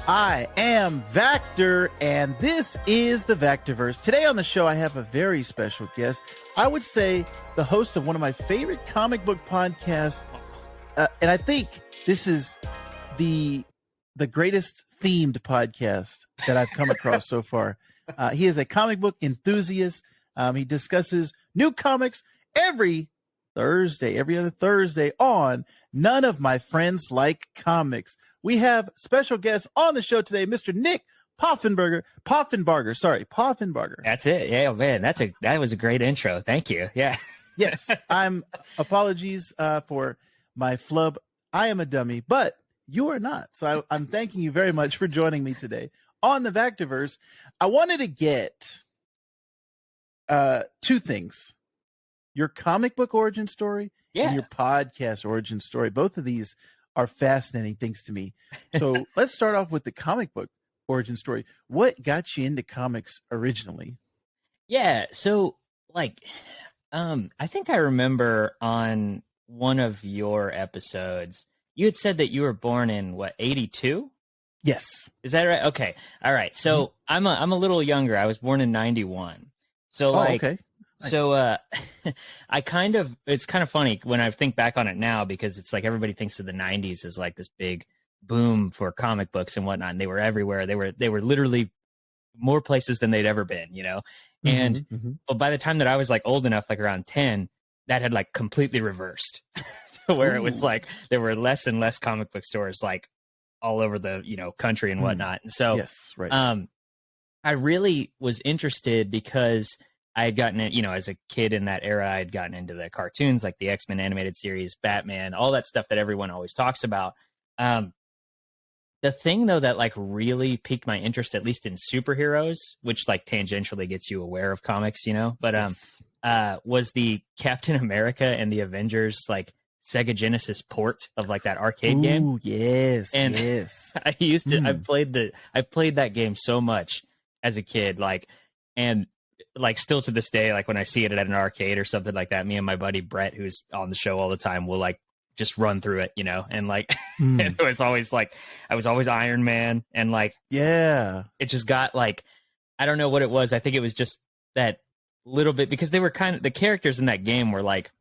I am Vactor, and this is the Vactor-Verse. Today on the show, I have a very special guest. I would say the host of one of my favorite comic book podcasts, and I think this is the greatest themed podcast that I've come across so far. He is a comic book enthusiast. He discusses new comics every other Thursday on None of My Friends Like Comics. We have special guests on the show today, Mr. Nick Poffinbarger. That's it. Yeah, man, that was a great intro. Thank you. Yeah. Yes, apologies for my flub. I am a dummy, but you are not. So I'm thanking you very much for joining me today on the Vactor-Verse. I wanted to get two things: your comic book origin story and your podcast origin story. Both of these are fascinating things to me. So let's start off with the comic book origin story. What got you into comics originally? Yeah. So I think I remember on one of your episodes, you had said that you were born in 82? Yes. Is that right? Okay. All right. So I'm a little younger. I was born in 91. So okay. Nice. So it's kind of funny when I think back on it now, because it's like everybody thinks of the 90s as like this big boom for comic books and whatnot. And they were everywhere. They were literally more places than they'd ever been, you know? And but by the time that I was like old enough, like around 10, that had like completely reversed to where it was like there were less and less comic book stores like all over the, country and whatnot. And so yes, right. I really was interested because I had gotten it, as a kid in that era, I had gotten into the cartoons like the X-Men animated series, Batman, all that stuff that everyone always talks about. The thing, though, that like really piqued my interest, at least in superheroes, which like tangentially gets you aware of comics, but was the Captain America and the Avengers like Sega Genesis port of like that arcade game. Yes, and yes. I played that game so much as a kid, and still to this day, like when I see it at an arcade or something like that, me and my buddy Brett, who's on the show all the time, will like just run through it, and like and it was always like I was always Iron Man, and like it just got like I don't know what it was. I think it was just that little bit, because they were kind of, the characters in that game were like,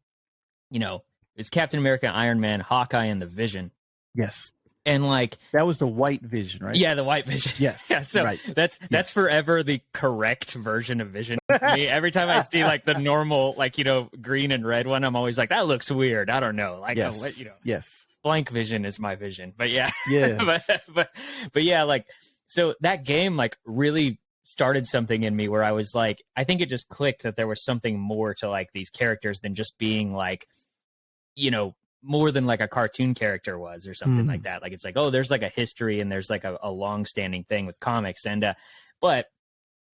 it's Captain America, Iron Man, Hawkeye, and the Vision. Yes. And like that was the White Vision, right? Yeah, the White Vision. Yes. Yeah, so right. that's forever the correct version of Vision for me. Every time I see like the normal, like, green and red one, I'm always like, that looks weird. I don't know. Like, yes. Blank Vision is my vision. But yeah. Yeah. but yeah, like, so that game like really started something in me where I was like, I think it just clicked that there was something more to like these characters than just being like, more than like a cartoon character was or something like that. Like, it's like, oh, there's like a history and there's like a long-standing thing with comics. And but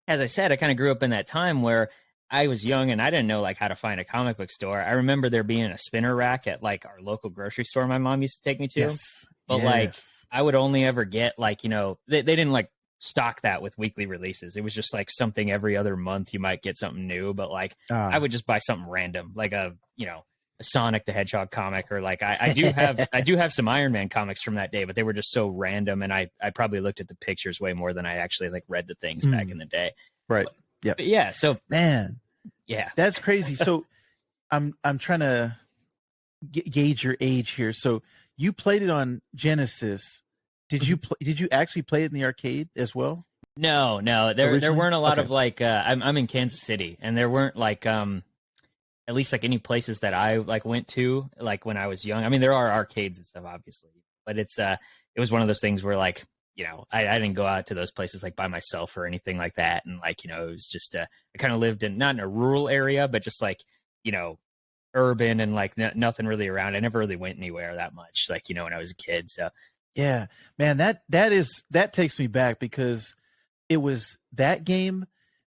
as I said, I kind of grew up in that time where I was young and I didn't know like how to find a comic book store. I remember there being a spinner rack at like our local grocery store my mom used to take me to. Yes. But like I would only ever get like, they didn't like stock that with weekly releases. It was just like something every other month you might get something new, but like I would just buy something random, like a Sonic the Hedgehog comic, or like I do have some Iron Man comics from that day, but they were just so random, and I probably looked at the pictures way more than I actually like read the things back in the day. Right. But yeah. So man, yeah, that's crazy. So I'm trying to gauge your age here. So you played it on Genesis. Did you actually play it in the arcade as well? No, there weren't a lot of like I'm in Kansas City, and there weren't like at least like any places that I like went to like when I was young. I mean, there are arcades and stuff, obviously, but it was one of those things where like, I didn't go out to those places like by myself or anything like that. And like, it was just, I kind of lived not in a rural area, but just like, urban and like nothing really around. I never really went anywhere that much, like, when I was a kid. So yeah, man, that takes me back, because it was that game.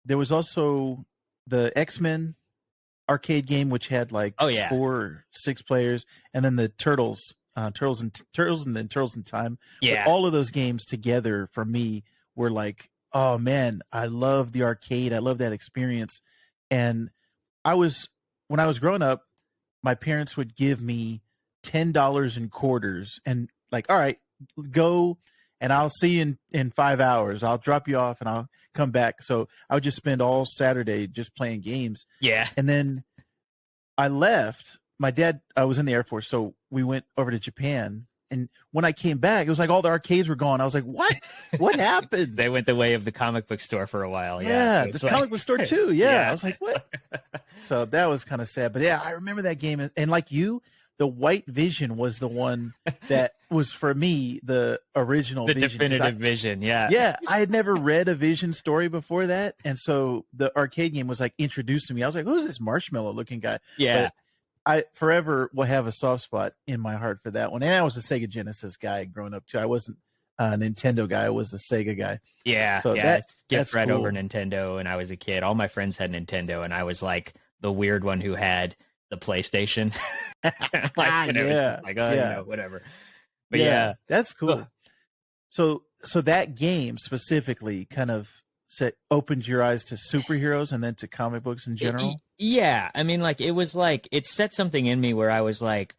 There was also the X-Men arcade game, which had like 4 or 6 players, and then the Turtles and then Turtles in Time. Yeah. But all of those games together for me were like, oh man, I love the arcade. I love that experience. And when I was growing up, my parents would give me $10 in quarters and like, all right, go and I'll see you in 5 hours. I'll drop you off and I'll come back. So I would just spend all Saturday just playing games. Yeah. And then I left. My dad, I was in the Air Force, so we went over to Japan. And when I came back, it was like all the arcades were gone. I was like, what? What happened? They went the way of the comic book store for a while. Yeah, the comic book store too. Yeah. Yeah. I was like, what? So that was kind of sad. But yeah, I remember that game. And like you, the White Vision was the one that was, for me, the original the Vision. definitive Vision. Yeah. Yeah, I had never read a Vision story before that. And so the arcade game was like introduced to me. I was like, who's this marshmallow looking guy? Yeah. But I forever will have a soft spot in my heart for that one. And I was a Sega Genesis guy growing up too. I wasn't a Nintendo guy. I was a Sega guy. Yeah. So yeah. that's right cool. over Nintendo when I was a kid. All my friends had Nintendo, and I was like the weird one who had the PlayStation. Whatever. But yeah, that's cool. Oh. So that game specifically kind of opened your eyes to superheroes and then to comic books in general. Yeah, I mean, like it set something in me where I was like,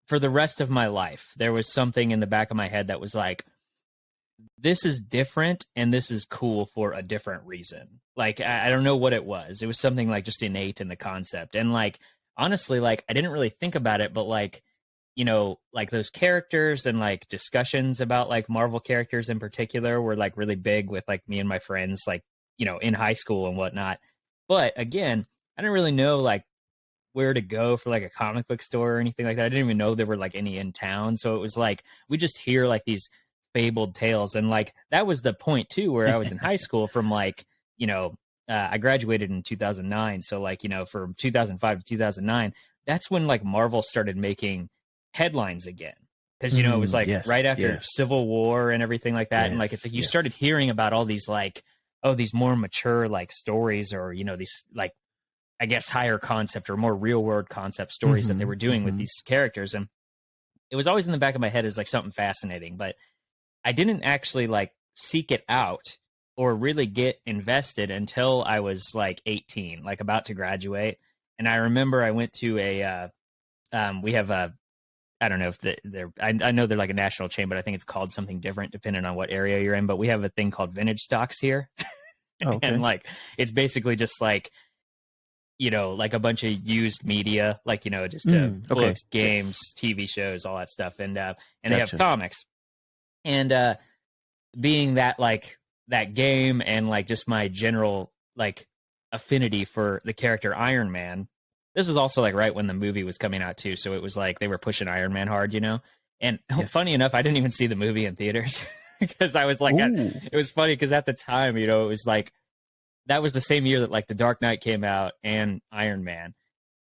for the rest of my life, there was something in the back of my head that was like, this is different and this is cool for a different reason. Like, I don't know what it was. It was something like just innate in the concept. And like, honestly, like I didn't really think about it, but like, you know, like those characters and like discussions about like Marvel characters in particular were like really big with like me and my friends, like, you know, in high school and whatnot. But again, I didn't really know like where to go for like a comic book store or anything like that. I didn't even know there were like any in town. So it was like, we just hear like these fabled tales. And like, that was the point too, where I was in high school from like, you know, I graduated in 2009. So like, you know, from 2005 to 2009, that's when like Marvel started making headlines again. Cause you know, it was like right after Civil War and everything like that. And like, it's like, you started hearing about all these like, oh, these more mature like stories, or, you know, these like, I guess, higher concept or more real world concept stories that they were doing with these characters. And it was always in the back of my head as like something fascinating, but I didn't actually like seek it out or really get invested until I was like 18, like about to graduate. And I remember I went to we have a, I don't know if they're, I know they're like a national chain, but I think it's called something different depending on what area you're in. But we have a thing called vintage stocks here. And like, it's basically just like, you know, like a bunch of used media, like, you know, just books, games, TV shows, all that stuff. And they have comics. And being that like that game and like just my general like affinity for the character Iron Man, this was also like right when the movie was coming out too. So it was like they were pushing Iron Man hard, you know. And funny enough, I didn't even see the movie in theaters because I was like, it was funny because at the time, you know, it was like, that was the same year that like The Dark Knight came out and Iron Man.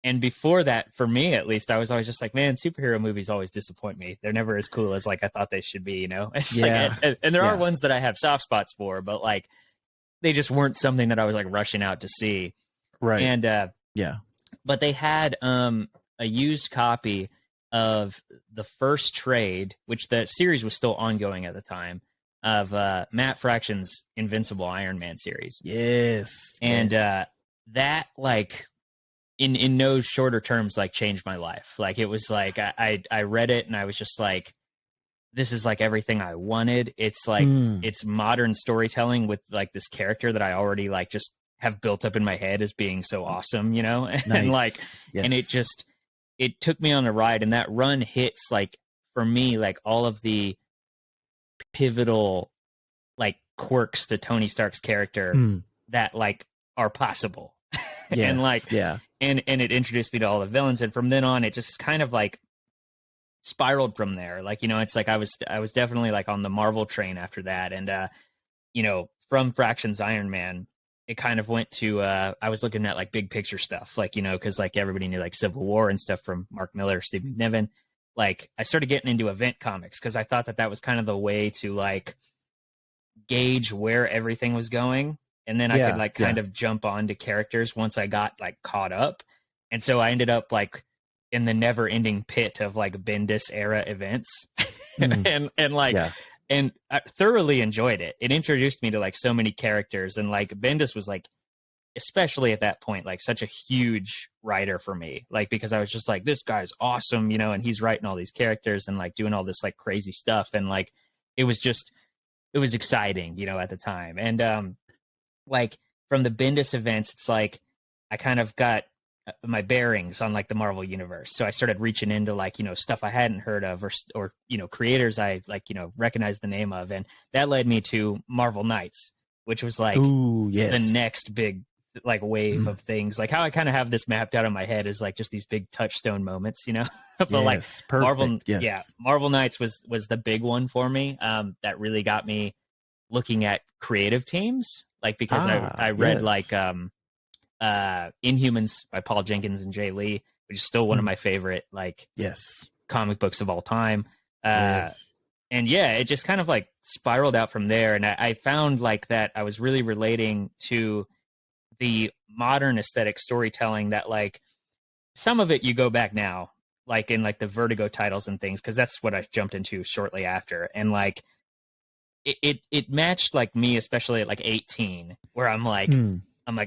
And before that, for me at least, I was always just like, man, superhero movies always disappoint me. They're never as cool as like I thought they should be, you know? It's like, and there are ones that I have soft spots for, but like they just weren't something that I was like rushing out to see. Right. And but they had a used copy of the first trade, which the series was still ongoing at the time, of Matt Fraction's Invincible Iron Man series. Yes. And that like in no shorter terms like changed my life. Like it was like I read it and I was just like, this is like everything I wanted. It's like it's modern storytelling with like this character that I already like just have built up in my head as being so awesome, you know? And like and it took me on a ride, and that run hits like for me like all of the pivotal like quirks to Tony Stark's character that like are possible. And like and it introduced me to all the villains, and from then on it just kind of like spiraled from there. Like, you know, it's like I was definitely like on the Marvel train after that. And you know, from Fraction's Iron Man, it kind of went to I was looking at like big picture stuff, like, you know, because like everybody knew like Civil War and stuff from Mark Miller, Steve McNiven. Like I started getting into event comics because I thought that was kind of the way to like gauge where everything was going, and then I could like kind of jump onto characters once I got like caught up. And so I ended up like in the never ending pit of like Bendis era events. and I thoroughly enjoyed it. It introduced me to like so many characters, and like Bendis was like, especially at that point, like such a huge writer for me, like, because I was just like, this guy's awesome, you know, and he's writing all these characters and like doing all this like crazy stuff. And like, it was exciting, you know, at the time. And like from the Bendis events, it's like I kind of got my bearings on like the Marvel universe. So I started reaching into like, you know, stuff I hadn't heard of or, you know, creators I like, you know, recognized the name of. And that led me to Marvel Knights, which was like the next big like wave of things. Like how I kind of have this mapped out in my head is like just these big touchstone moments, you know. But like Marvel Knights was the big one for me. That really got me looking at creative teams, like because I read like Inhumans by Paul Jenkins and Jay Lee, which is still one of my favorite like comic books of all time. And yeah, it just kind of like spiraled out from there. And I found like that I was really relating to the modern aesthetic storytelling that like some of it you go back now, like in like the Vertigo titles and things, because that's what I jumped into shortly after. And like it matched like me, especially at like 18, where I'm like,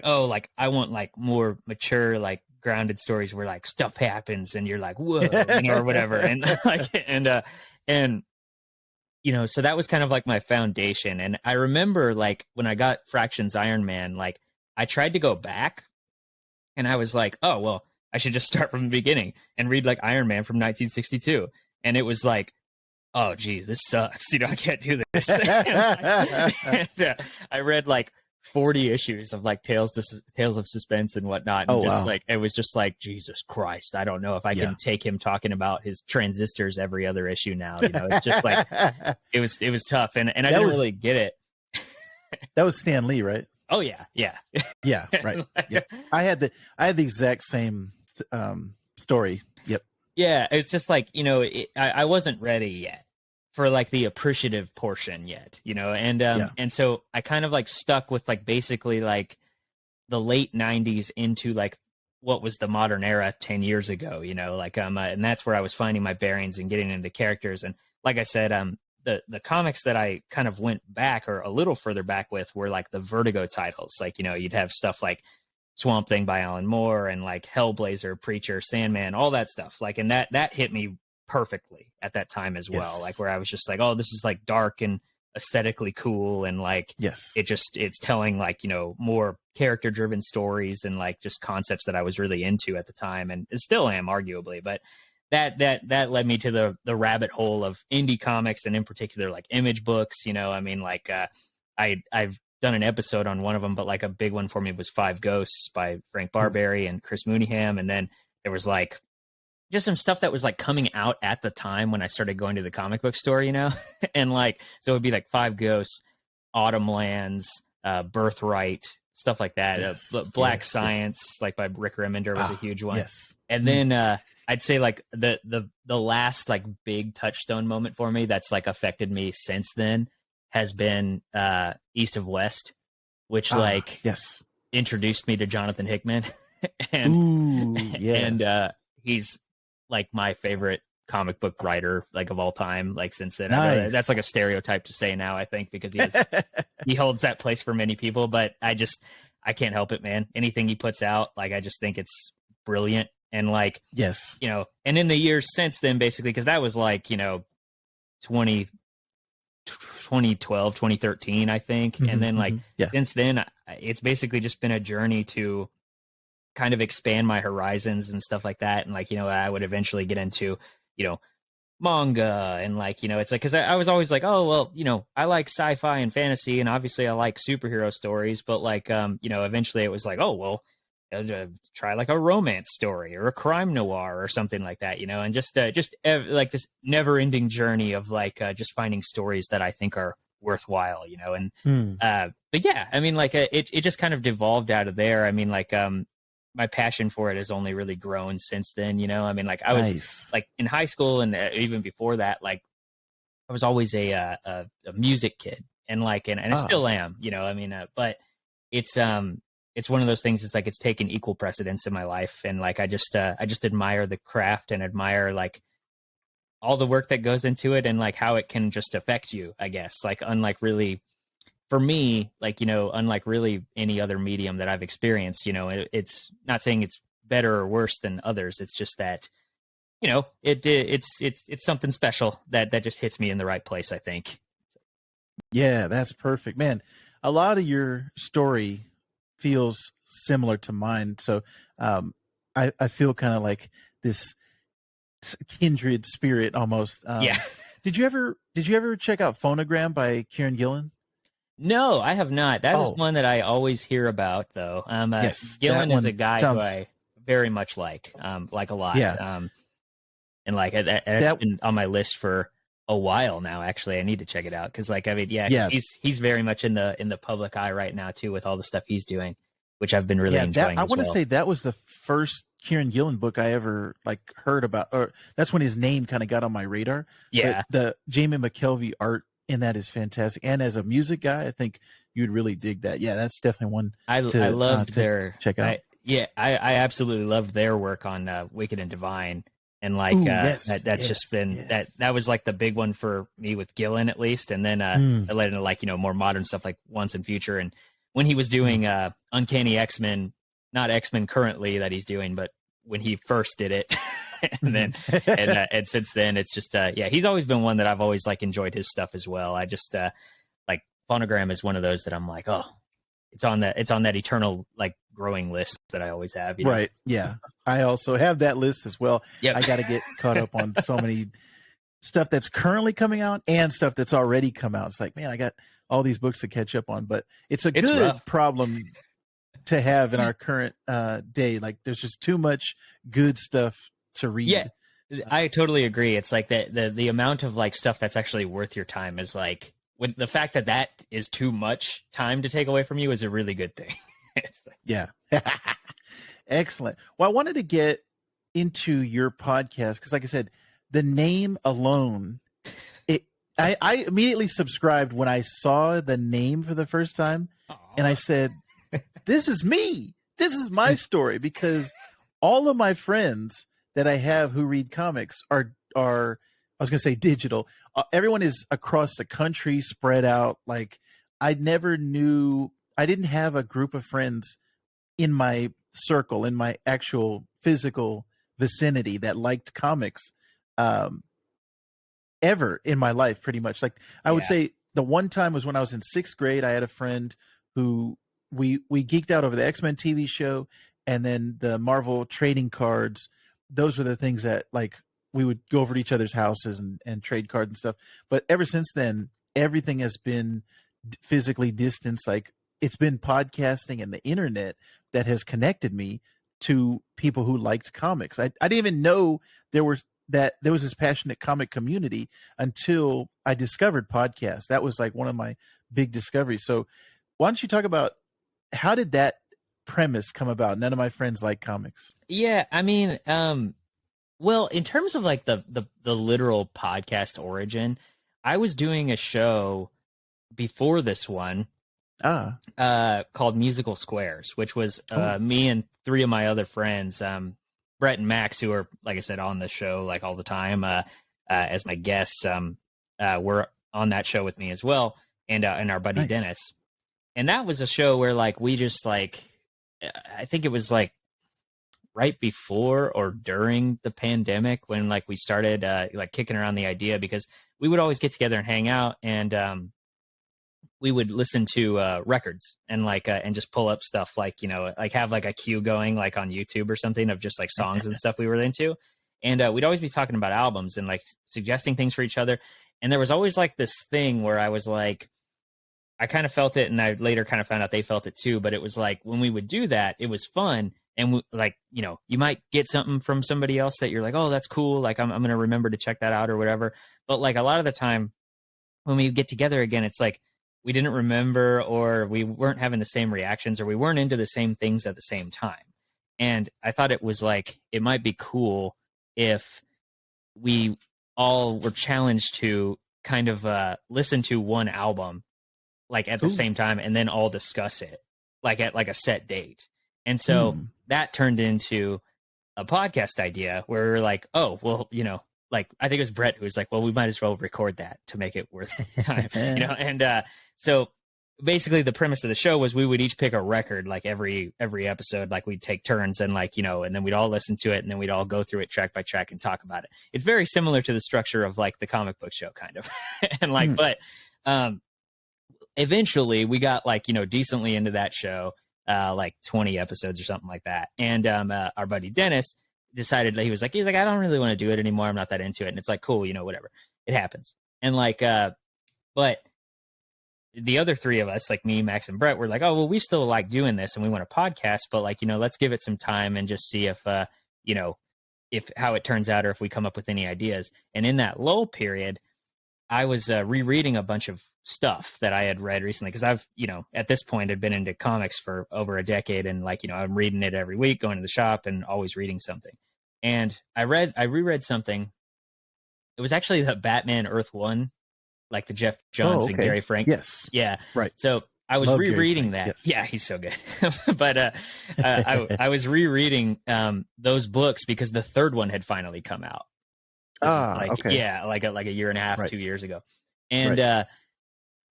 oh, like I want like more mature, like grounded stories where like stuff happens and you're like, whoa, you know, or whatever. And like, and, you know, so that was kind of like my foundation. And I remember like when I got Fractions Iron Man, like I tried to go back and I was like, oh, well, I should just start from the beginning and read like Iron Man from 1962. And it was like, oh, geez, this sucks. You know, I can't do this. And I read like 40 issues of like Tales of Suspense and whatnot. And like, it was just like, Jesus Christ. I don't know if I can take him talking about his transistors every other issue now. You know, it's just like, it was tough. And I didn't really get it. That was Stan Lee, right? Oh yeah. Yeah. Yeah. Right. Yeah. I had the exact same story. Yep. Yeah. It's just like, you know, I wasn't ready yet for like the appreciative portion yet, you know? And so I kind of like stuck with like basically like the late 90s into like what was the modern era 10 years ago, you know, like, and that's where I was finding my bearings and getting into characters. And like I said, the comics that I kind of went back or a little further back with were like the Vertigo titles. Like, you know, you'd have stuff like Swamp Thing by Alan Moore and like Hellblazer, Preacher, Sandman, all that stuff. Like, and that hit me perfectly at that time as well. Like where I was just like, oh, this is like dark and aesthetically cool. And like, it's telling like, you know, more character driven stories and like just concepts that I was really into at the time. And it still am arguably, but that led me to the rabbit hole of indie comics and in particular like Image books. You know, I mean, like I've done an episode on one of them, but like a big one for me was Five Ghosts by Frank Barberry and Chris Mooneyham. And then there was like just some stuff that was like coming out at the time when I started going to the comic book store, you know, and like, so it would be like Five Ghosts, Autumn Lands, Birthright, stuff like that. Black Science, like by Rick Remender was a huge one. And then, I'd say like the last like big touchstone moment for me that's like affected me since then has been East of West, which introduced me to Jonathan Hickman. And he's like my favorite comic book writer like of all time, like since then. That's like a stereotype to say now, I think, because he holds that place for many people, but I can't help it, man. Anything he puts out, like I just think it's brilliant. And like, you know, and in the years since then, basically, because that was like, you know, 2012, 2013, I think. And then like, since then, it's basically just been a journey to kind of expand my horizons and stuff like that. And like, you know, I would eventually get into, you know, manga and like, you know, it's like, because I was always like, oh, well, you know, I like sci-fi and fantasy, and obviously I like superhero stories, but like, you know, eventually it was like, oh, well, try like a romance story or a crime noir or something like that, you know, and just like this never ending journey of like just finding stories that I think are worthwhile, you know. And but yeah, I mean, like it just kind of devolved out of there. I mean, like my passion for it has only really grown since then, you know. I mean, like I was like in high school and even before that, like I was always a music kid, and like and I still am, you know. I mean, but it's one of those things. It's like it's taken equal precedence in my life, and like I just admire the craft and admire like all the work that goes into it, and like how it can just affect you, I guess. Like unlike really, for me, like, you know, unlike really any other medium that I've experienced, you know, it's not saying it's better or worse than others. It's just that, you know, it's something special that just hits me in the right place, I think. Yeah, that's perfect, man. A lot of your story feels similar to mine, so I feel kind of like this kindred spirit almost. Yeah. Did you ever check out Phonogram by Kieran Gillen? No, I have not. That is Oh, one that I always hear about, though. yes, that Gillen is a one guy who sounds. I very much like a lot. Yeah, And like that's that been on my list for a while now. Actually, I need to check it out because, like, I mean, yeah, because yeah he's very much in the public eye right now too with all the stuff he's doing, which I've been really yeah that enjoying I as want to well. say that was the first Kieran Gillen book I ever like heard about, or that's when his name kind of got on my radar. But Yeah, the Jamie McKelvey art in that is fantastic, and as a music guy, I think you'd really dig that. Yeah, that's definitely one I loved to their check out. I absolutely loved their work on Wicked and Divine, and like Ooh, yes, that's just yes, been yes. that was like the big one for me with Gillen at least, and then Mm, I led into like more modern stuff like Once and Future, and when he was mm. doing Uncanny X-Men, not X-Men currently that he's doing, but when he first did it. And then and since then it's just yeah, he's always been one that I've always like enjoyed his stuff as well. I just like Phonogram is one of those that I'm like, oh, it's on that eternal like growing list that I always have, you know. Right. Yeah. I also have that list as well. Yep. I got to get caught up on so many stuff that's currently coming out and stuff that's already come out. It's like, man, I got all these books to catch up on, but it's a It's good rough. problem to have in our current day. Like there's just too much good stuff to Yeah. read. I totally agree. It's like the amount of like stuff that's actually worth your time is like when the fact that that is too much time to take away from you is a really good thing. It's like, Yeah. Excellent. Well, I wanted to get into your podcast because, like I said, the name alone, I immediately subscribed when I saw the name for the first time, and I said, "This is me. This is my story." Because all of my friends that I have who read comics are I was going to say digital. Everyone is across the country, spread out. Like I never knew. I didn't have a group of friends in my circle, in my actual physical vicinity that liked comics um, ever in my life, pretty much. Like I would yeah. say the one time was when I was in sixth grade. I had a friend who we geeked out over the X-Men TV show and then the Marvel trading cards. Those were the things that like we would go over to each other's houses and trade cards and stuff. But ever since then, everything has been physically distanced. Like it's been podcasting and the internet that has connected me to people who liked comics. I didn't even know there was this passionate comic community until I discovered podcasts. That was like one of my big discoveries. So why don't you talk about how did that premise come about? None of my friends like comics. Yeah, I mean, well, in terms of like the literal podcast origin, I was doing a show before this one called Musical Squares, which was me and three of my other friends, Brett and Max, who are, like I said, on the show like all the time as my guests, were on that show with me as well, and our buddy Nice. Dennis. And that was a show where like we just like, I think it was like right before or during the pandemic when like we started like kicking around the idea, because we would always get together and hang out, and we would listen to records and like and just pull up stuff, like, you know, like have like a queue going like on YouTube or something of just like songs and stuff we were into. And we'd always be talking about albums and like suggesting things for each other. And there was always like this thing where I was like, I kind of felt it, and I later kind of found out they felt it too. But it was like when we would do that, it was fun. And we, like, you know, you might get something from somebody else that you're like, oh, that's cool. Like I'm going to remember to check that out or whatever. But like a lot of the time when we get together again, it's like we didn't remember, or we weren't having the same reactions, or we weren't into the same things at the same time. And I thought it was like, it might be cool if we all were challenged to kind of listen to one album like at the same time, and then all discuss it like at like a set date. And so that turned into a podcast idea where we were like, oh, well, you know, like I think it was Brett who was like, well, we might as well record that to make it worth time, you know? And so basically the premise of the show was we would each pick a record, like every episode, like we'd take turns and like, you know, and then we'd all listen to it, and then we'd all go through it track by track and talk about it. It's very similar to the structure of like the comic book show kind of. And like, but eventually we got like, decently into that show, like 20 episodes or something like that. And our buddy Dennis decided that he was like, I don't really want to do it anymore. I'm not that into it. And it's like, cool, whatever. It happens. And like, but the other three of us, like me, Max, and Brett, were like, oh, well, we still like doing this and we want to podcast, but like, let's give it some time and just see if, if how it turns out or if we come up with any ideas. And in that lull period, I was rereading a bunch of stuff that I had read recently because I've, at this point had been into comics for over a decade, and like, I'm reading it every week, going to the shop and always reading something. And I reread something. It was actually the Batman Earth One, like the Jeff Johns and Gary Frank. Yes. Yeah. Right. So I was rereading that. Yes. Yeah, he's so good. But I was rereading those books because the third one had finally come out. Yeah, like a year and a half, 2 years ago. And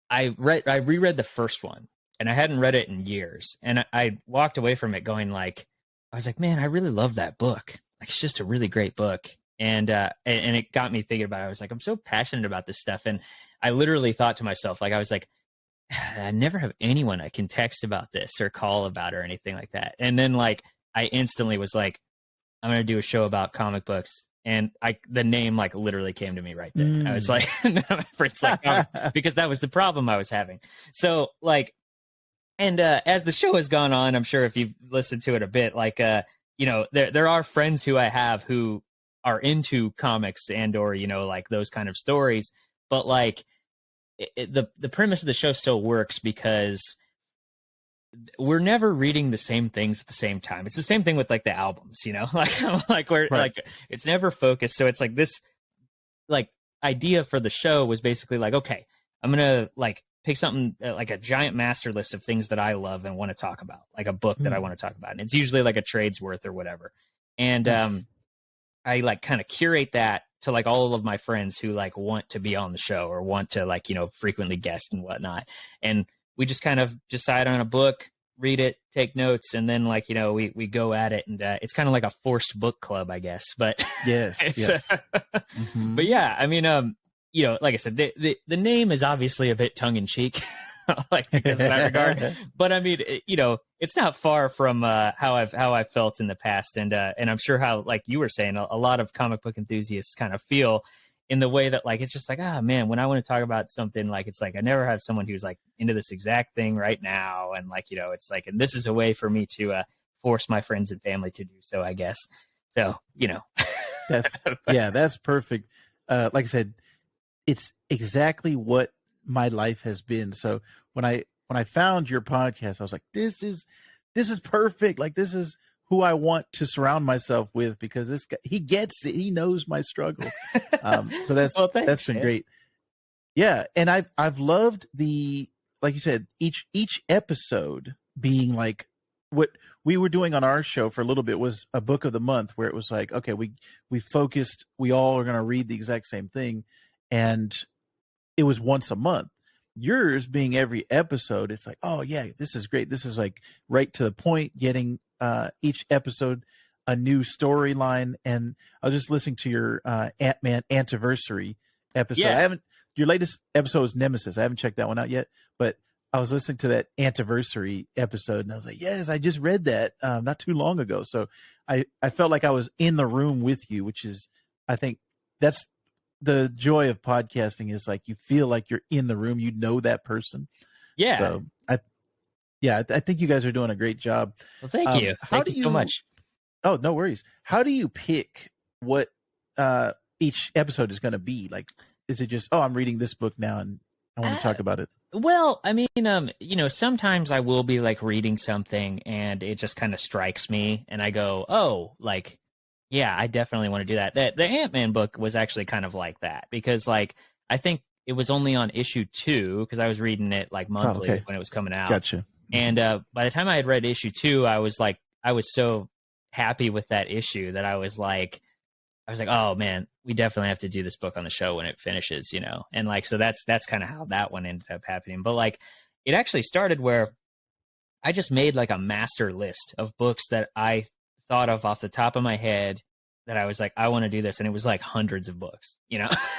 I reread the first one, and I hadn't read it in years. And I walked away from it going like, I was like, man, I really love that book. Like, it's just a really great book. And it got me thinking about it. I was like, I'm so passionate about this stuff. And I literally thought to myself, like, I was like, I never have anyone I can text about this or call about or anything like that. And then like, I instantly was like, I'm going to do a show about comic books. And the name like literally came to me right there. I was like, it's like because that was the problem I was having. So like, and as the show has gone on, I'm sure if you've listened to it a bit, like, there are friends who I have who are into comics and or like those kind of stories, but like the premise of the show still works because we're never reading the same things at the same time. It's the same thing with like the albums, like we're like, it's never focused. So it's like this like idea for the show was basically like, okay, I'm going to like pick something like a giant master list of things that I love and want to talk about, like a book that I want to talk about. And it's usually like a trade's worth or whatever. And I like kind of curate that to like all of my friends who like want to be on the show or want to like, frequently guest and whatnot. And we just kind of decide on a book, read it, take notes, and then like, we go at it. And it's kind of like a forced book club, I guess. But yes. But yeah, I mean, like I said, the name is obviously a bit tongue in cheek, like because of that regard. But I mean, it's not far from how I've felt in the past, and I'm sure how, like you were saying, a lot of comic book enthusiasts kind of feel in the way that like it's just like, man, when I want to talk about something, like it's like I never have someone who's like into this exact thing right now, and like it's like, and this is a way for me to force my friends and family to do so, I guess. So that's perfect. Like I said, it's exactly what my life has been. So when I found your podcast, I was like, this is perfect. Like, this is who I want to surround myself with, because this guy, he gets it. He knows my struggle. So that's been great. Yeah. And I've loved like you said, each episode being like what we were doing on our show for a little bit was a book of the month, where it was like, okay, we focused, we all are going to read the exact same thing. And it was once a month. Yours being every episode, it's like, oh yeah, this is great. This is like right to the point, getting each episode a new storyline. And I was just listening to your Ant-Man anniversary episode. Yeah. Your latest episode was Nemesis. I haven't checked that one out yet, but I was listening to that anniversary episode and I was like, yes, I just read that not too long ago. So I felt like I was in the room with you, which is, I think that's the joy of podcasting, is like you feel like you're in the room, that person. Yeah. So I think you guys are doing a great job. Well, thank you. Thank you so much. Oh, no worries. How do you pick what each episode is going to be? Like, is it just, I'm reading this book now and I want to talk about it? Well, I mean, sometimes I will be like reading something and it just kind of strikes me and I go, oh, like, yeah, I definitely want to do that. The Ant-Man book was actually kind of like that, because like, I think it was only on issue 2, because I was reading it like monthly when it was coming out. Gotcha. And by the time I had read issue 2, I was so happy with that issue that I was like, oh man, we definitely have to do this book on the show when it finishes, And like, so that's kind of how that one ended up happening. But like, it actually started where I just made like a master list of books that I thought of off the top of my head that I was like, I want to do this. And it was like hundreds of books,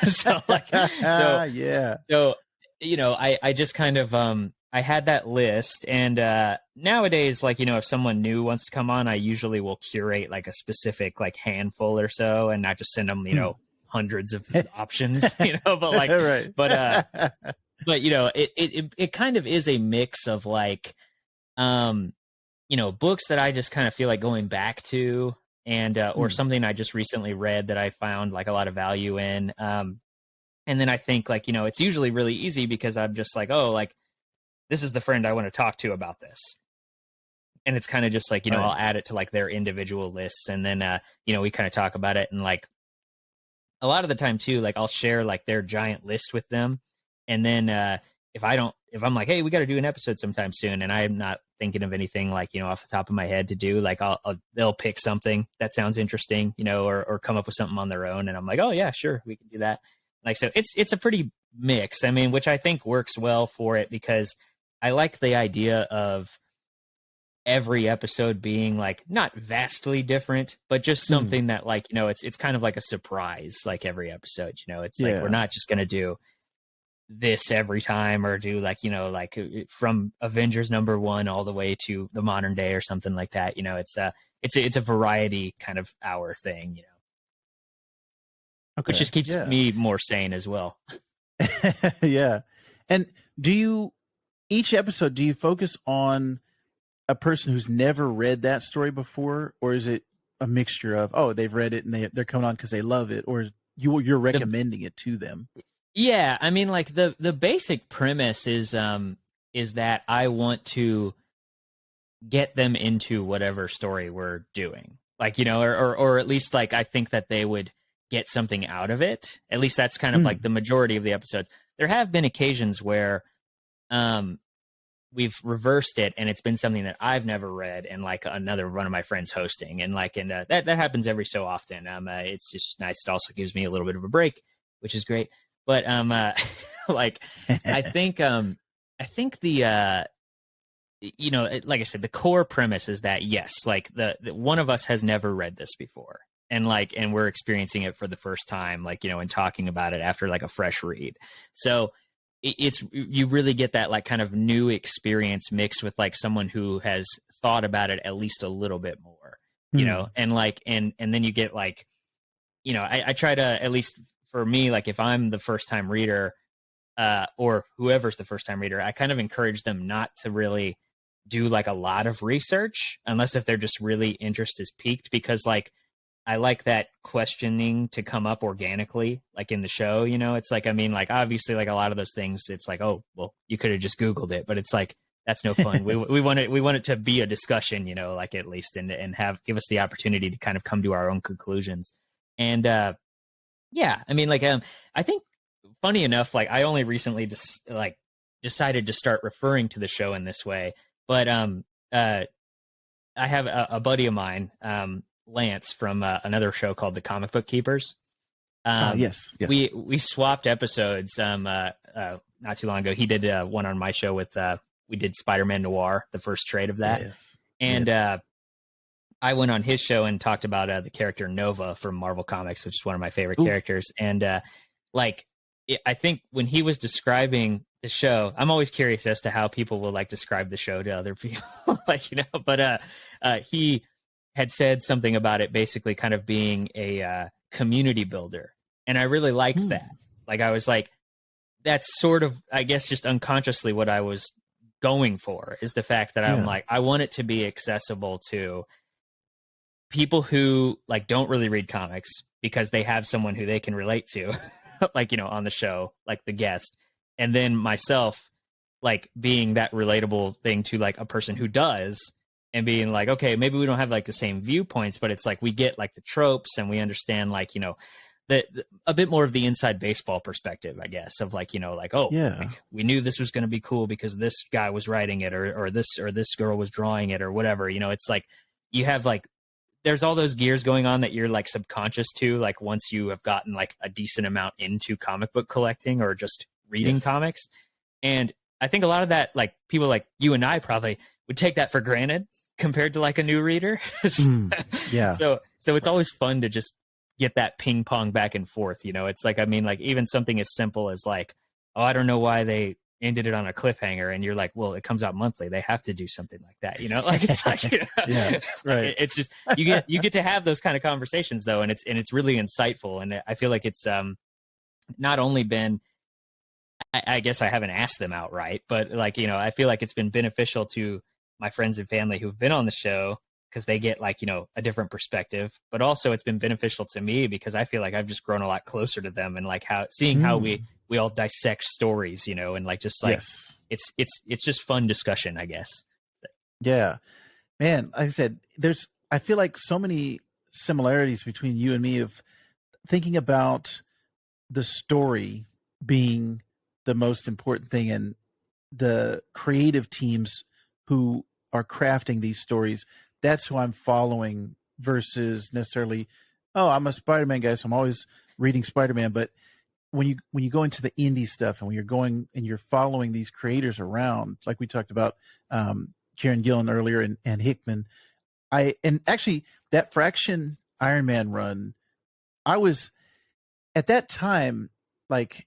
So like, yeah. So I just kind of I had that list, and nowadays, like, if someone new wants to come on, I usually will curate like a specific like handful or so, and not just send them hundreds of options, but like right. but it kind of is a mix of like books that I just kind of feel like going back to, and or something I just recently read that I found like a lot of value in. And then I think like, it's usually really easy because I'm just like, oh, like this is the friend I want to talk to about this. And it's kind of just like, Right. I'll add it to like their individual lists. And then, we kind of talk about it. And like a lot of the time too, like I'll share like their giant list with them. And then if I'm like, hey, we got to do an episode sometime soon, and I'm not thinking of anything like, off the top of my head to do, like they'll pick something that sounds interesting, or come up with something on their own. And I'm like, oh yeah, sure, we can do that. Like, so it's a pretty mix. I mean, which I think works well for it, because I like the idea of every episode being like not vastly different, but just something that like, it's kind of like a surprise, like every episode, it's like, we're not just going to do this every time, or do like, like from Avengers #1 all the way to the modern day or something like that. It's a variety kind of hour thing, Okay. which just keeps me more sane as well. Yeah. And each episode, do you focus on a person who's never read that story before, or is it a mixture of, oh, they've read it and they're coming on because they love it, or you're recommending it to them? Yeah, I mean, like the basic premise is that I want to get them into whatever story we're doing, like, or at least like I think that they would get something out of it. At least that's kind of like the majority of the episodes. There have been occasions where we've reversed it, and it's been something that I've never read, and like another one of my friends hosting, and like, and that happens every so often. It's just nice. It also gives me a little bit of a break, which is great. But like I think the like I said, the core premise is that yes, like the one of us has never read this before, and we're experiencing it for the first time, like, and talking about it after like a fresh read. So you really get that like kind of new experience mixed with like someone who has thought about it at least a little bit more, and like, and then you get like, I try to, at least for me, like if I'm the first time reader, or whoever's the first time reader, I kind of encourage them not to really do like a lot of research unless if they're just really interest is piqued, because like I like that questioning to come up organically, like in the show, it's like, I mean, like obviously like a lot of those things, it's like, oh, well, you could have just Googled it, but it's like, that's no fun. we want it to be a discussion, like at least, and give us the opportunity to kind of come to our own conclusions. And yeah, I mean, like, I think funny enough, like I only recently decided to start referring to the show in this way, but I have a buddy of mine, Lance, from another show called The Comic Book Keepers. Yes. We swapped episodes not too long ago. He did one on my show with we did Spider-Man Noir, the first trade of that. Yes. And I went on his show and talked about the character Nova from Marvel Comics, which is one of my favorite characters. And I think when he was describing the show, I'm always curious as to how people will like describe the show to other people, like, but he had said something about it basically kind of being a community builder. And I really liked that. Like, I was like, that's sort of, I guess, just unconsciously what I was going for, is the fact that I'm like, I want it to be accessible to people who like don't really read comics because they have someone who they can relate to, like, on the show, like the guest. And then myself, like being that relatable thing to like a person who does, and being like, okay, maybe we don't have like the same viewpoints, but it's like we get like the tropes, and we understand like, a bit more of the inside baseball perspective, I guess, of like, like, oh, like, we knew this was going to be cool because this guy was writing it, or this girl was drawing it, or whatever. It's like you have like, there's all those gears going on that you're like subconscious to, like once you have gotten like a decent amount into comic book collecting or just reading comics. And I think a lot of that, like people like you and I probably would take that for granted compared to like a new reader. So it's always fun to just get that ping pong back and forth. It's like, I mean, like even something as simple as like, oh, I don't know why they ended it on a cliffhanger, and you're like, well, it comes out monthly, they have to do something like that, like it's like, yeah, right. It's just you get to have those kind of conversations though, and it's really insightful, and I feel like it's not only been, I guess I haven't asked them outright, but like, I feel like it's been beneficial to my friends and family who've been on the show, because they get like, a different perspective, but also it's been beneficial to me because I feel like I've just grown a lot closer to them, and like seeing how we all dissect stories, and like, just like, yes. it's just fun discussion, I guess. Yeah, man. Like I said, I feel like so many similarities between you and me of thinking about the story being the most important thing, and the creative teams who are crafting these stories. That's who I'm following versus necessarily, oh, I'm a Spider-Man guy, so I'm always reading Spider-Man. But when you go into the indie stuff, and when you're going and you're following these creators around, like we talked about Kieran Gillen earlier and Hickman, and actually that Fraction Iron Man run, I was at that time, like,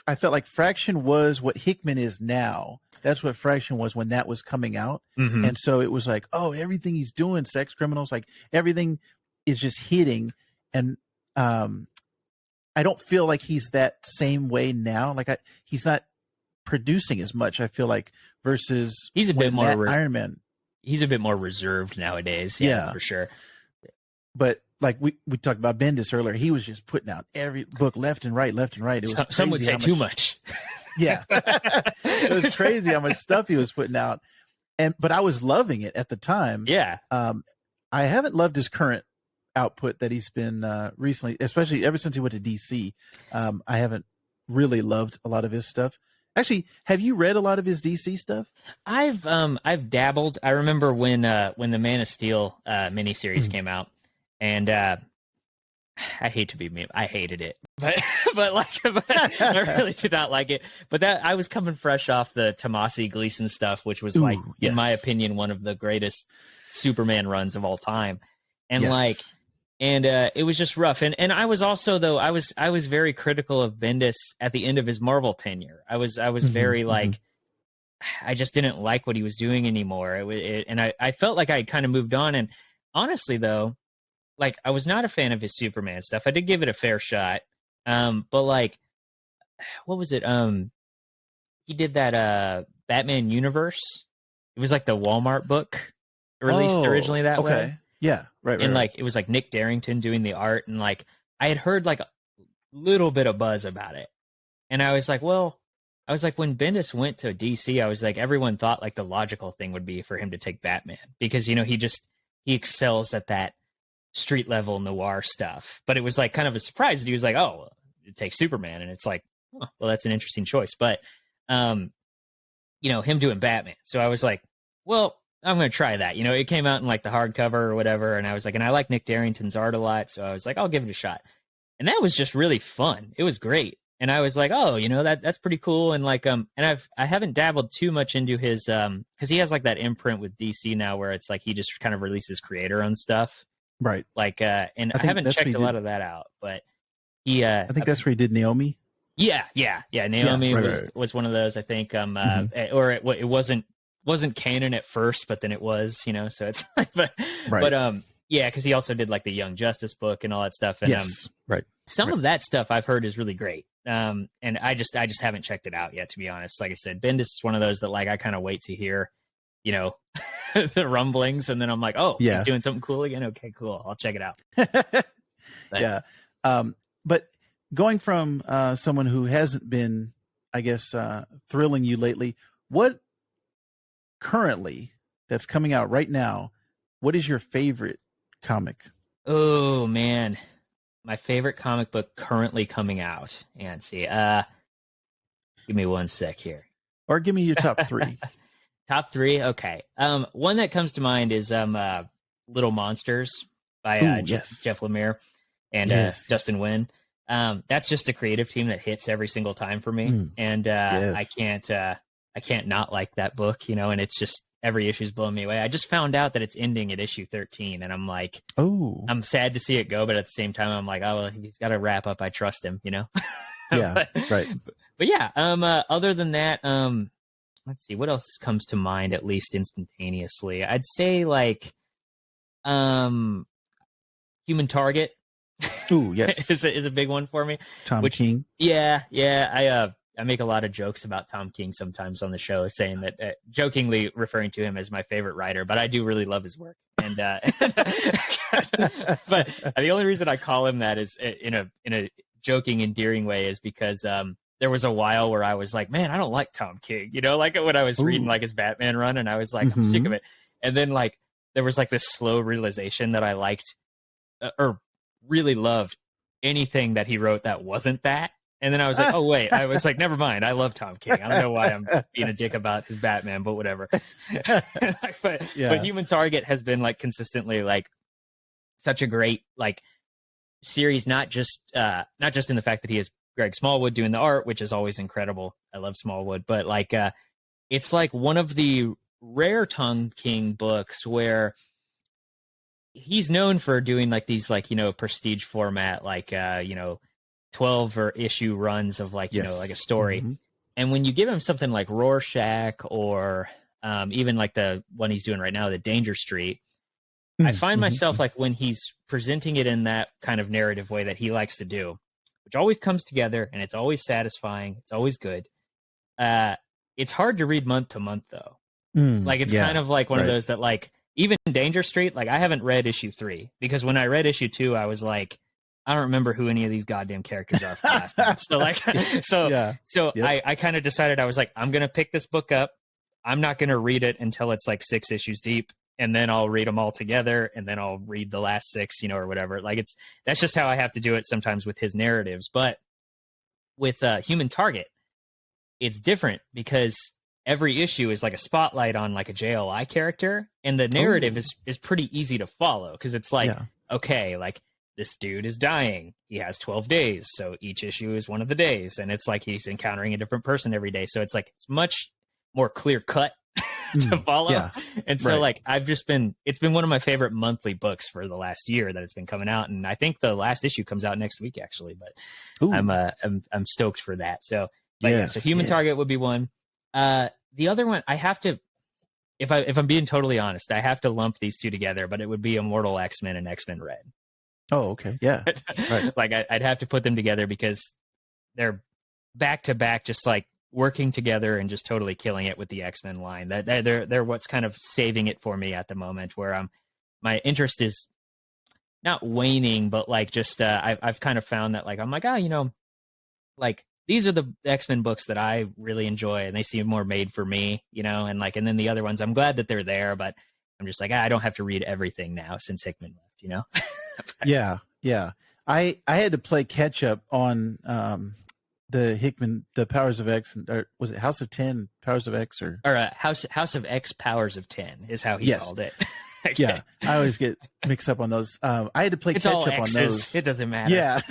I felt like Fraction was what Hickman is now. That's what Fraction was when that was coming out. Mm-hmm. And so it was like, oh, everything he's doing, sex criminals, like everything is just hitting. And I don't feel like he's that same way now. Like he's not producing as much, I feel like, versus he's a bit more Iron Man. He's a bit more reserved nowadays. Yeah, for sure. But like we talked about Bendis earlier, he was just putting out every book left and right. It was some would say too much. Yeah, it was crazy how much stuff he was putting out, but I was loving it at the time. Yeah, I haven't loved his current output that he's been recently, especially ever since he went to DC. I haven't really loved a lot of his stuff. Actually, have you read a lot of his DC stuff? I've dabbled. I remember when the Man of Steel miniseries came out, and I hate to be mean, I hated it, but I really did not like it. But that I was coming fresh off the Tomasi Gleason stuff, which was in my opinion, one of the greatest Superman runs of all time, and it was just rough. And I was also, though, I was very critical of Bendis at the end of his Marvel tenure. I was very I just didn't like what he was doing anymore. And I felt like I had kind of moved on. And honestly, though, like, I was not a fan of his Superman stuff. I did give it a fair shot. But like, what was it? He did that Batman Universe. It was like the Walmart book released originally that way. Yeah, right. And like, it was like Nick Darrington doing the art, and like, I had heard like a little bit of buzz about it. And I was like, when Bendis went to DC, I was like, everyone thought like the logical thing would be for him to take Batman, because, he excels at that street level noir stuff. But it was like kind of a surprise that he was like, oh, well, it takes Superman. And it's like, oh, well, that's an interesting choice. But, him doing Batman. So I was like, well, I'm going to try that. It came out in like the hardcover or whatever. And I was like, and I like Nick Darrington's art a lot. So I was like, I'll give it a shot. And that was just really fun. It was great. And I was like, oh, that's pretty cool. And like, and I haven't dabbled too much into his, cause he has like that imprint with DC now where it's like, he just kind of releases creator owned stuff. Right. Like, and I haven't checked a lot of that out, but he, I think that's where he did Naomi. Yeah. Naomi was one of those, I think, or it wasn't canon at first, but then it was, so it's like, but yeah, cause he also did like the Young Justice book and all that stuff. And some of that stuff I've heard is really great. And I just haven't checked it out yet, to be honest. Like I said, Bendis is one of those that like, I kind of wait to hear, the rumblings, and then I'm like, oh, he's doing something cool again. Okay, cool. I'll check it out. Yeah. But going from someone who hasn't been, I guess, thrilling you lately, what currently that's coming out right now, what is your favorite comic? Oh man, my favorite comic book currently coming out. And see, give me one sec here. Or give me your top three. Top three? Okay. One that comes to mind is Little Monsters by Jeff Lemire and Dustin Nguyen. That's just a creative team that hits every single time for me. And I can't not like that book, and it's just every issue's blowing me away. I just found out that it's ending at issue 13, and I'm like, oh, I'm sad to see it go, but at the same time, I'm like, oh, well, he's got to wrap up. I trust him, Yeah, right. But yeah, other than that, let's see, what else comes to mind, at least instantaneously? I'd say like Human Target Ooh, yes. is a big one for me. Tom King. Yeah, I make a lot of jokes about Tom King sometimes on the show, saying that, jokingly referring to him as my favorite writer, but I do really love his work. And but the only reason I call him that is in a joking, endearing way is because there was a while where I was like, man, I don't like Tom King, like when I was reading like his Batman run, and I was like, I'm sick of it. And then like there was like this slow realization that I liked or really loved anything that he wrote that wasn't that. And then I was like, oh, wait. I was like, never mind. I love Tom King. I don't know why I'm being a dick about his Batman, but whatever. But Human Target has been like consistently like such a great like series, not just in the fact that he has Greg Smallwood doing the art, which is always incredible. I love Smallwood, but like it's like one of the rare Tom King books where he's known for doing like these like prestige format, like 12 or issue runs of like like a story. And when you give him something like Rorschach or even like the one he's doing right now, the Danger Street, I find myself like when he's presenting it in that kind of narrative way that he likes to do, which always comes together and it's always satisfying, it's always good. It's hard to read month to month though. Like it's kind of like one of those that like even Danger Street, like I haven't read issue 3 because when I read issue 2, I was like, I don't remember who any of these goddamn characters are from last month. So like, I kind of decided I was like, I'm going to pick this book up. I'm not going to read it until it's like 6 issues deep. And then I'll read them all together. And then I'll read the last 6, or whatever. Like that's just how I have to do it sometimes with his narratives. But with Human Target, it's different because every issue is like a spotlight on like a JLI character. And the narrative is pretty easy to follow because it's like, okay, like, this dude is dying. He has 12 days. So each issue is one of the days. And it's like he's encountering a different person every day. So it's like, it's much more clear cut to follow. Yeah. And so like, it's been one of my favorite monthly books for the last year that it's been coming out. And I think the last issue comes out next week actually, but I'm stoked for that. So, so Human Target would be one. The other one I have to, if I'm being totally honest, I have to lump these two together, but it would be Immortal X-Men and X-Men Red. Oh, okay. Yeah. Right. Like I'd have to put them together because they're back to back, just like working together and just totally killing it with the X-Men line. That they're what's kind of saving it for me at the moment, where my interest is not waning, but like just I've kind of found that like I'm like like these are the X-Men books that I really enjoy, and they seem more made for me, and then the other ones I'm glad that they're there, but I'm just like I don't have to read everything now since Hickman left, Yeah. I had to play catch up on the Hickman, the Powers of X, or was it House of 10 Powers of X or House of X Powers of 10 is how he called it. Yeah, I always get mixed up on those. I had to play catch up on those. It doesn't matter. Yeah.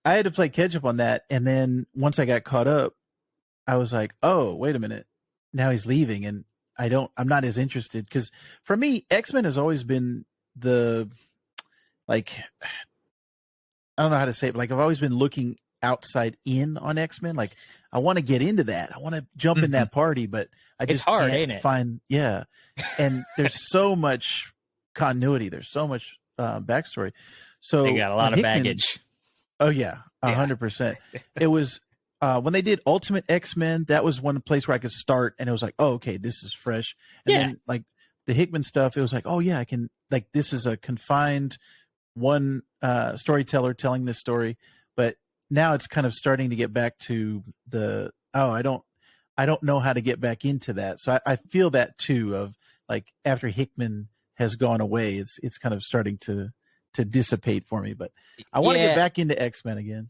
I had to play catch up on that, and then once I got caught up, I was like, oh, wait a minute, now he's leaving, and I'm not as interested because for me, X-Men has always been the like I don't know how to say it, but like I've always been looking outside in on X-Men. Like I want to get into that. I want to jump in that party, but I just can't find and there's so much continuity. There's so much backstory. So they got a lot of baggage. Oh yeah, 100%. It was when they did Ultimate X-Men, that was one place where I could start and it was like, oh, okay, this is fresh. And then like the Hickman stuff, it was like, oh yeah, I can, like, this is a confined one storyteller telling this story. But now it's kind of starting to get back to I don't know how to get back into that. So I feel that too, of like after Hickman has gone away, it's kind of starting to dissipate for me, but I want to get back into X-Men again.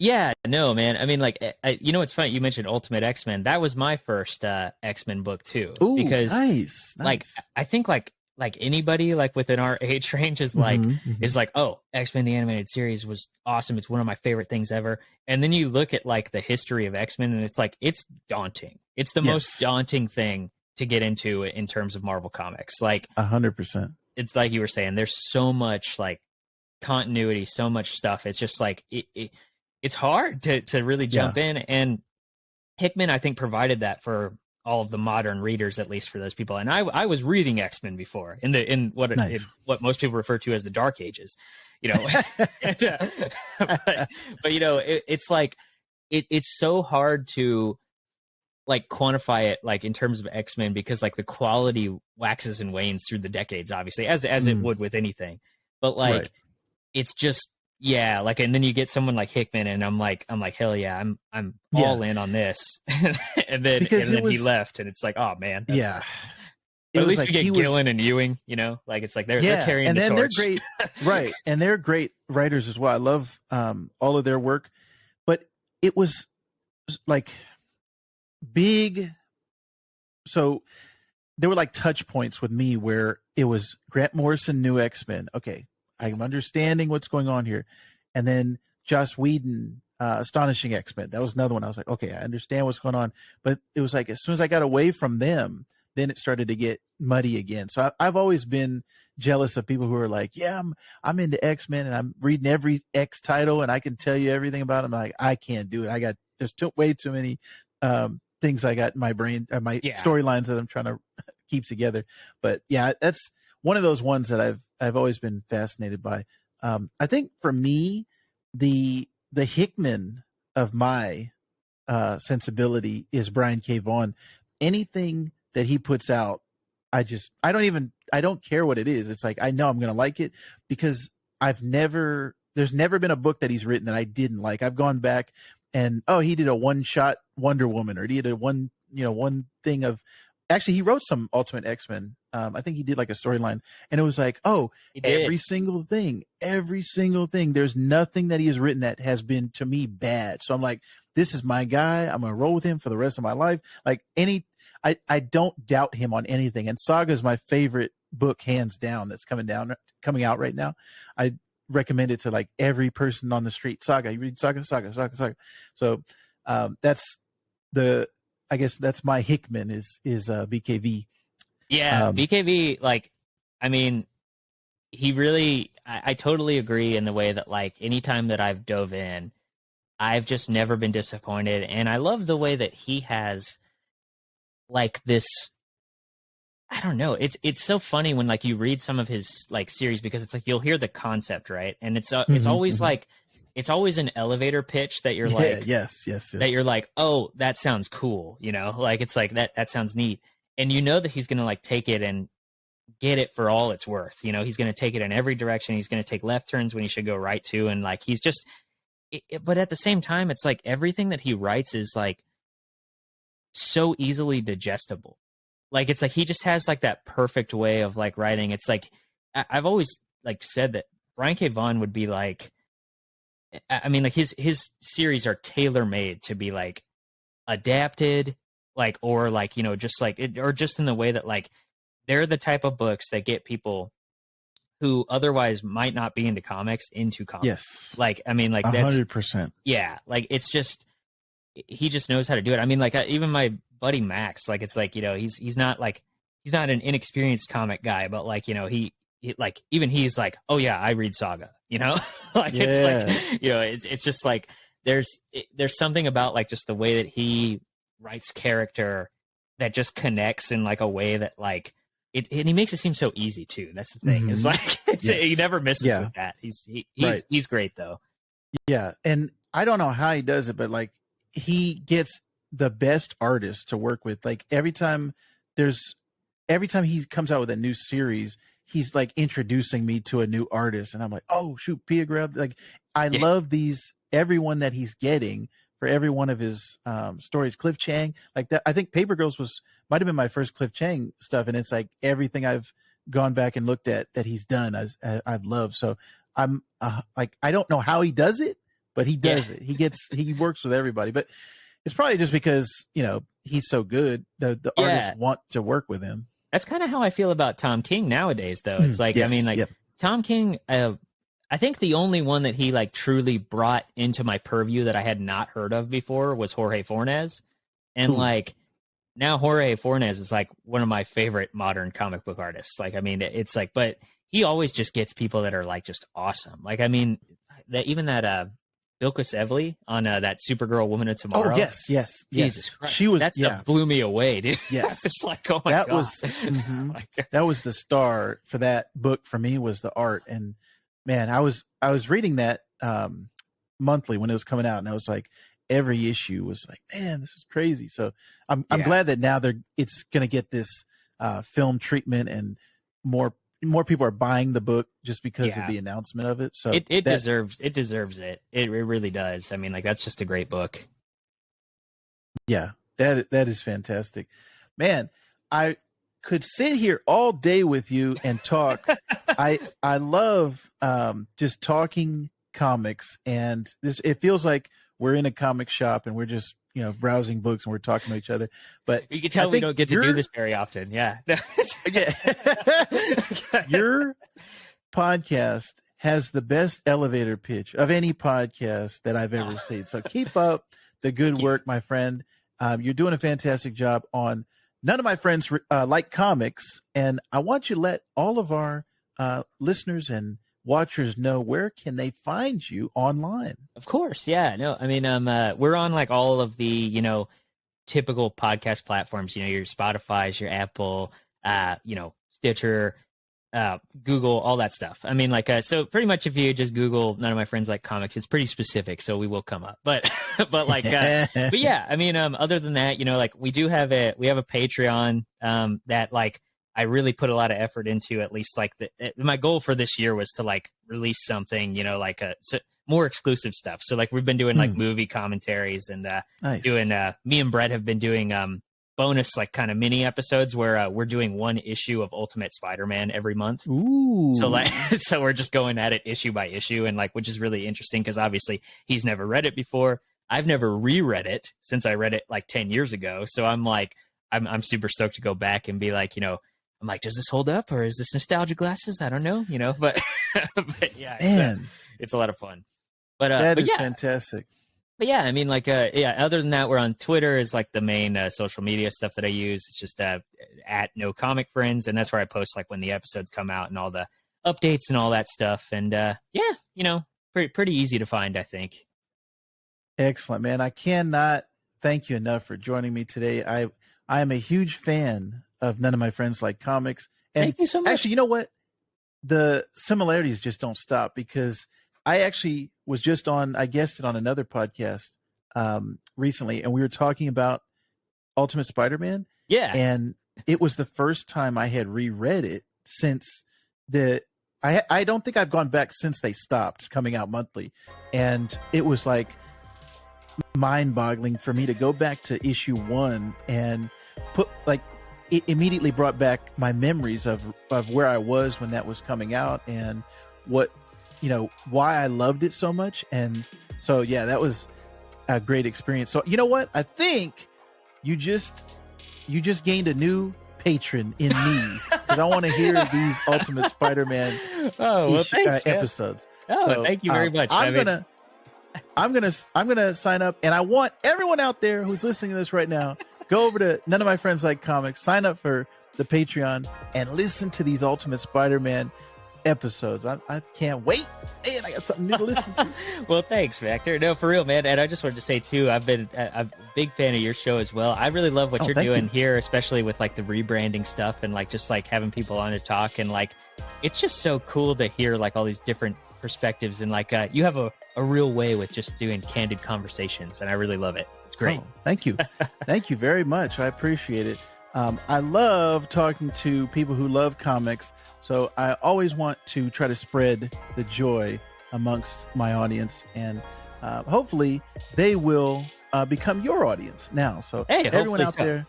Yeah, no, man. I mean, like, it's funny. You mentioned Ultimate X-Men. That was my first X-Men book too. Ooh, because nice. Like, I think like anybody like within our age range is like, is like, oh, X-Men the animated series was awesome. It's one of my favorite things ever. And then you look at like the history of X-Men, and it's like it's daunting. It's the most daunting thing to get into in terms of Marvel Comics. Like 100%. It's like you were saying. There's so much like continuity, so much stuff. It's just like it's hard to really jump in. And Hickman, I think, provided that for all of the modern readers, at least for those people. And I was reading X-Men before in what most people refer to as the Dark Ages, you know. but you know, it's like it's so hard to like quantify it like in terms of X-Men, because like the quality waxes and wanes through the decades, obviously, as it would with anything. But like it's just like, and then you get someone like Hickman, and I'm like hell yeah, I'm all in on this. and then he left, and it's like, oh man, that's, but at least like we get Gillen and Ewing, you know, like it's like they're carrying the torch. They're great, right? And they're great writers as well. I love all of their work, but it was like big. So there were like touch points with me where it was Grant Morrison, new X-Men. Okay, I'm understanding what's going on here. And then Joss Whedon, Astonishing X-Men. That was another one. I was like, okay, I understand what's going on. But it was like, as soon as I got away from them, then it started to get muddy again. So I've always been jealous of people who are like, yeah, I'm into X-Men and I'm reading every X title and I can tell you everything about them. Like, I can't do it. There's way too many things I got in my brain, my storylines that I'm trying to keep together. But yeah, that's one of those ones that I've always been fascinated by. I think for me, the Hickman of my sensibility is Brian K. Vaughan. Anything that he puts out, I don't care what it is. It's like, I know I'm going to like it because there's never been a book that he's written that I didn't like. I've gone back and, he did a one-shot Wonder Woman, or he did one thing of, actually, he wrote some Ultimate X-Men. I think he did like a storyline, and it was like, every single thing. There's nothing that he has written that has been, to me, bad. So I'm like, this is my guy. I'm going to roll with him for the rest of my life. Like I don't doubt him on anything. And Saga is my favorite book, hands down, that's coming out right now. I recommend it to like every person on the street. Saga, you read Saga. So I guess that's my Hickman is BKV. Yeah, BKV, like, I mean, he really, I totally agree in the way that, like, anytime that I've dove in, I've just never been disappointed. And I love the way that he has, like, this, I don't know, it's so funny when, like, you read some of his, like, series, because it's like, you'll hear the concept, right? And it's always like, it's always an elevator pitch that you're like, yes. that you're like, oh, that sounds cool, you know, like, it's like that sounds neat. And you know that he's going to like take it and get it for all it's worth. You know, he's going to take it in every direction. He's going to take left turns when he should go right too. And like, he's just, but at the same time, it's like everything that he writes is like so easily digestible. Like, it's like, he just has like that perfect way of like writing. It's like, I've always like said that Brian K. Vaughan would be like, I mean, like his series are tailor made to be like adapted, like, or like, you know, just like it, or just in the way that like they're the type of books that get people who otherwise might not be into comics into comics. Yes. Like, I mean, like, that's 100%. Yeah. Like, it's just, he just knows how to do it. I mean, like, even my buddy Max, like, it's like, you know, he's not an inexperienced comic guy, but like, you know, he like, even he's like, oh yeah, I read Saga, you know, like, it's like, you know, it's just like, there's something about like just the way that he writes character that just connects in like a way that like it, and he makes it seem so easy too. That's the thing. It's like, he never misses with that. He's great though. Yeah. And I don't know how he does it, but like, he gets the best artists to work with. Like, every time he comes out with a new series, he's like introducing me to a new artist, and I'm like, oh shoot, Pia Grab. Like, I love everyone that he's getting for every one of his stories. Cliff Chang, like that. I think Paper Girls might have been my first Cliff Chang stuff, and it's like everything I've gone back and looked at that he's done, I've loved. So I'm like, I don't know how he does it, but he does it. He works with everybody, but it's probably just because, you know, he's so good. The artists want to work with him. That's kind of how I feel about Tom King nowadays, though. It's like, I mean, like Tom King, I think the only one that he like truly brought into my purview that I had not heard of before was Jorge Fornes. And like, now Jorge Fornes is like one of my favorite modern comic book artists. Like, I mean, it's like, but he always just gets people that are like just awesome. Like, I mean, even that Bilquis Evely on that Supergirl Woman of Tomorrow. Oh yes. Jesus Christ. She was. That stuff blew me away, dude. Yes, It's like, oh my that god, was that was the star for that book for me, was the art. And man, I was reading that monthly when it was coming out, and I was like, every issue was like, man, this is crazy. So I'm glad that now it's going to get this film treatment, and more people are buying the book just because of the announcement of it. So it deserves it. It really does. I mean, like, that's just a great book. Yeah, that is fantastic, man. I could sit here all day with you and talk. I love just talking comics, and it feels like we're in a comic shop and we're just, you know, browsing books and we're talking to each other. But you can tell we don't get to do this very often. Yeah. Your podcast has the best elevator pitch of any podcast that I've ever seen. So keep up the good work, my friend. You're doing a fantastic job on None of My Friends Like Comics. And I want you to let all of our listeners and watchers know, where can they find you online? Of course. Yeah. No, I mean, we're on like all of the, you know, typical podcast platforms, you know, your Spotify's, your Apple, you know, Stitcher, Google, all that stuff. I mean, like, so pretty much if you just Google None of My Friends Like Comics, it's pretty specific, so we will come up. But like, but yeah, I mean, other than that, you know, like, we have a Patreon that, like, I really put a lot of effort into. At least, like, my goal for this year was to, like, release something, you know, like more exclusive stuff. So, like, we've been doing like movie commentaries, and nice. doing me and Brett have been doing bonus, like, kind of mini episodes where we're doing one issue of Ultimate Spider-Man every month. Ooh. So, like, so we're just going at it issue by issue, and, like, which is really interesting because obviously he's never read it before. I've never reread it since I read it like 10 years ago. So I'm like, I'm super stoked to go back and be like, you know, I'm like, does this hold up, or is this nostalgia glasses? I don't know, you know, but yeah, man, it's a lot of fun. But that is fantastic. But yeah, I mean, like, yeah, other than that, we're on Twitter is like the main social media stuff that I use. It's just at No Comic Friends. And that's where I post, like, when the episodes come out and all the updates and all that stuff. And yeah, you know, pretty easy to find, I think. Excellent, man. I cannot thank you enough for joining me today. I am a huge fan of None of My Friends Like Comics. And thank you so much. Actually, you know what? The similarities just don't stop, because I actually was just on, I guessed it on another podcast recently, and we were talking about Ultimate Spider-Man. Yeah. And it was the first time I had reread it since I don't think I've gone back since they stopped coming out monthly. And it was like mind-boggling for me to go back to issue 1 and put, like, it immediately brought back my memories of where I was when that was coming out, and what, you know, why I loved it so much. And so, yeah, that was a great experience. So, you know what? I think you just gained a new patron in me, because I want to hear these Ultimate Spider-Man episodes. Oh, so, thank you very much. I'm gonna sign up, and I want everyone out there who's listening to this right now, go over to None of My Friends Like Comics, sign up for the Patreon, and listen to these Ultimate Spider-Man episodes. I can't wait, and I got something new to listen to. Well, thanks, Vactor. No, for real, man. And I just wanted to say too, I'm a big fan of your show as well. I really love what you're doing here, especially with, like, the rebranding stuff, and, like, just, like, having people on to talk, and, like, it's just so cool to hear, like, all these different perspectives, and, like, you have a real way with just doing candid conversations, and I really love it. It's great. Thank you. Thank you very much. I appreciate it. I love talking to people who love comics, so I always want to try to spread the joy amongst my audience, and hopefully they will become your audience now. So everyone out there,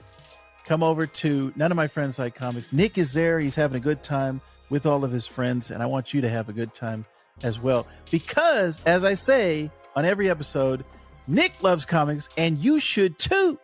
come over to None of My Friends Like Comics. Nick is there. He's having a good time with all of his friends, and I want you to have a good time as well, because, as I say on every episode, Nick loves comics, and you should too.